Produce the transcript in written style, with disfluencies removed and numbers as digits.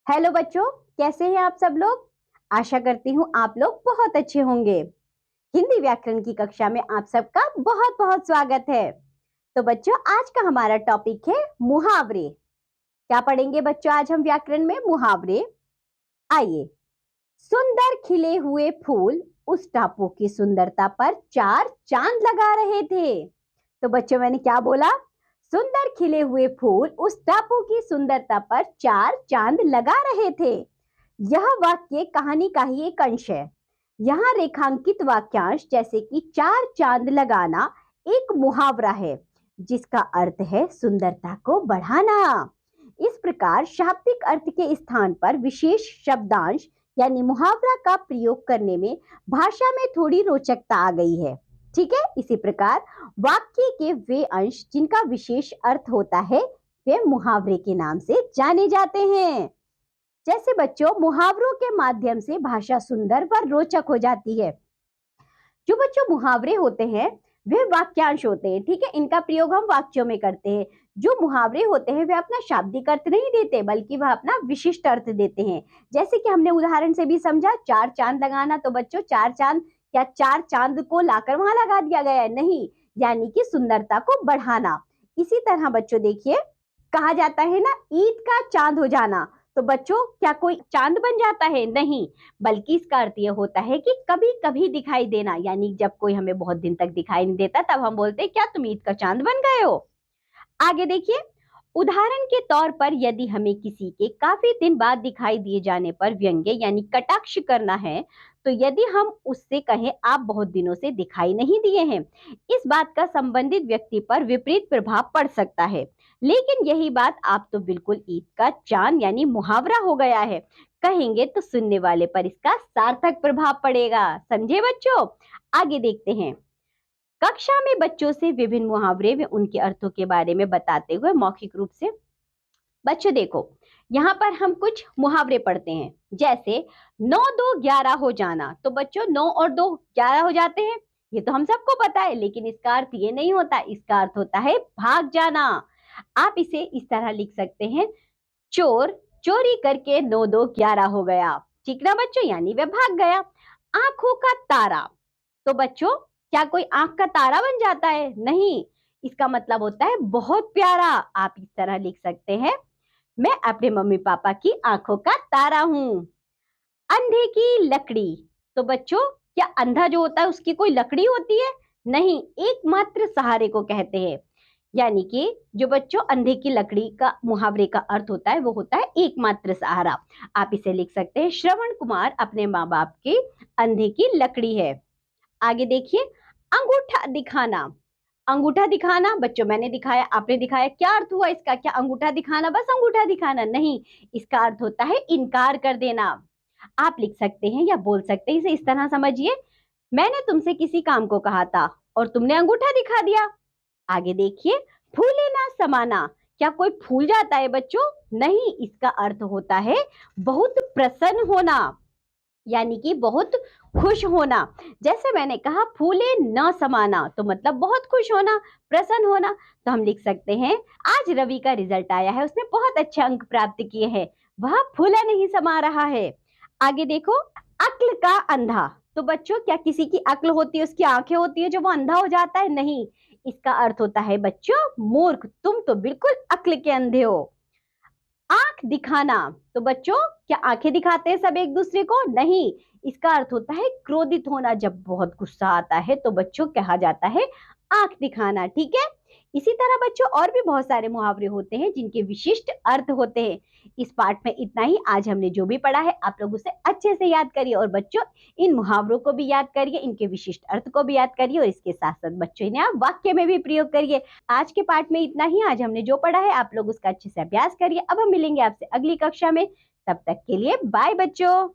Hello बच्चों, कैसे हैं आप सब लोग। आशा करती हूँ आप लोग बहुत अच्छे होंगे। हिंदी व्याकरण की कक्षा में आप सबका बहुत बहुत स्वागत है। तो बच्चों, आज का हमारा टॉपिक है मुहावरे। क्या पढ़ेंगे बच्चों आज हम व्याकरण में? मुहावरे। आइए। सुंदर खिले हुए फूल उस टापू की सुंदरता पर चार चांद लगा रहे थे। तो बच्चों, मैंने क्या बोला? सुंदर खिले हुए फूल उस टापू की सुंदरता पर चार चांद लगा रहे थे। यह वाक्य कहानी का ही एक अंश है। यहाँ रेखांकित वाक्यांश जैसे कि चार चांद लगाना एक मुहावरा है, जिसका अर्थ है सुंदरता को बढ़ाना। इस प्रकार शाब्दिक अर्थ के स्थान पर विशेष शब्दांश यानी मुहावरा का प्रयोग करने में भाषा में थोड़ी रोचकता आ गई है। ठीक है। इसी प्रकार वाक्य के वे अंश जिनका विशेष अर्थ होता है वे मुहावरे के नाम से जाने जाते हैं। जैसे बच्चों, मुहावरों के माध्यम से भाषा सुंदर व रोचक हो जाती है। जो बच्चों मुहावरे होते हैं वे वाक्यांश होते हैं। ठीक है। इनका प्रयोग हम वाक्यों में करते हैं। जो मुहावरे होते हैं वे अपना शाब्दिक अर्थ नहीं देते, बल्कि वह अपना विशिष्ट अर्थ देते हैं। जैसे कि हमने उदाहरण से भी समझा, चार चांद लगाना। तो बच्चों, चार चांद क्या चार चांद को लाकर वहां लगा दिया गया है? नहीं, यानी कि सुंदरता को बढ़ाना। इसी तरह बच्चों देखिए, कहा जाता है ना, ईद का चांद हो जाना। तो बच्चों, क्या कोई चांद बन जाता है? नहीं, बल्कि इसका अर्थ यह होता है कि कभी कभी दिखाई देना। यानी जब कोई हमें बहुत दिन तक दिखाई नहीं देता तब हम बोलते हैं क्या तुम ईद का चांद बन गए हो। आगे देखिए, उदाहरण के तौर पर यदि हमें किसी के काफी दिन बाद दिखाई दिए जाने पर व्यंग्य यानी कटाक्ष करना है, तो यदि हम उससे कहें आप बहुत दिनों से दिखाई नहीं दिए हैं, इस बात का संबंधित व्यक्ति पर विपरीत प्रभाव पड़ सकता है। लेकिन यही बात आप तो बिल्कुल ईद का चांद यानी मुहावरा हो गया है कहेंगे तो सुनने वाले पर इसका सार्थक प्रभाव पड़ेगा। समझे बच्चों? आगे देखते हैं। कक्षा में बच्चों से विभिन्न मुहावरे व उनके अर्थों के बारे में बताते हुए मौखिक रूप से। बच्चों देखो, यहाँ पर हम कुछ मुहावरे पढ़ते हैं। जैसे 9 2 11 हो जाना। तो बच्चों, 9 और 2 11 हो जाते हैं, ये तो हम सबको पता है। लेकिन इसका अर्थ ये नहीं होता, इसका अर्थ होता है भाग जाना। आप इसे इस तरह लिख सकते हैं, चोर चोरी करके 9 2 11 हो गया। ठीक ना बच्चों? यानी वह भाग गया। आंखों का तारा। तो बच्चों, क्या कोई आंख का तारा बन जाता है? नहीं, इसका मतलब होता है बहुत प्यारा। आप इस तरह लिख सकते हैं, मैं अपने मम्मी पापा की आंखों का तारा हूं। अंधे की लकड़ी। तो बच्चों, क्या अंधा जो होता है उसकी कोई लकड़ी होती है? नहीं, एकमात्र सहारे को कहते हैं। यानी कि जो बच्चों अंधे की लकड़ी का मुहावरे का अर्थ होता है वो होता है एकमात्र सहारा। आप इसे लिख सकते हैं, श्रवण कुमार अपने माँ बाप के अंधे की लकड़ी है। आगे देखिए, अंगूठा दिखाना। अंगूठा दिखाना बच्चों, मैंने दिखाया, आपने दिखाया, क्या अर्थ हुआ इसका? क्या अंगूठा दिखाना बस अंगूठा दिखाना? नहीं, इसका अर्थ होता है इनकार कर देना। आप लिख सकते हैं या बोल सकते हैं, इसे इस तरह समझिए, मैंने तुमसे किसी काम को कहा था और तुमने अंगूठा दिखा दिया। आगे देखिए, फूले ना समाना। क्या कोई फूल जाता है बच्चों? नहीं, इसका अर्थ होता है बहुत प्रसन्न होना, यानी कि बहुत खुश होना। जैसे मैंने कहा, फूले न समाना, तो मतलब बहुत खुश होना, प्रसन्न होना। तो हम लिख सकते हैं, आज रवि का रिजल्ट आया है, उसने बहुत अच्छे अंक प्राप्त किए हैं, वह फूला नहीं समा रहा है। आगे देखो, अक्ल का अंधा। तो बच्चों, क्या किसी की अक्ल होती है, उसकी आंखें होती है जो वो अंधा हो जाता है? नहीं, इसका अर्थ होता है बच्चों मूर्ख, तुम तो बिल्कुल अक्ल के अंधे हो। आंख दिखाना। तो बच्चों, क्या आंखें दिखाते हैं सब एक दूसरे को? नहीं, इसका अर्थ होता है क्रोधित होना। जब बहुत गुस्सा आता है तो बच्चों कहा जाता है आंख दिखाना। ठीक है। इसी तरह बच्चों और भी बहुत सारे मुहावरे होते हैं जिनके विशिष्ट अर्थ होते हैं। इस पाठ में इतना ही। आज हमने जो भी पढ़ा है आप लोग उसे अच्छे से याद करिए, और बच्चों इन मुहावरों को भी याद करिए, इनके विशिष्ट अर्थ को भी याद करिए, और इसके साथ साथ बच्चों इन्हें आप वाक्य में भी प्रयोग करिए। आज के पाठ में इतना ही। आज हमने जो पढ़ा है आप लोग उसका अच्छे से अभ्यास करिए। अब हम मिलेंगे आपसे अगली कक्षा में। तब तक के लिए बाय बच्चों।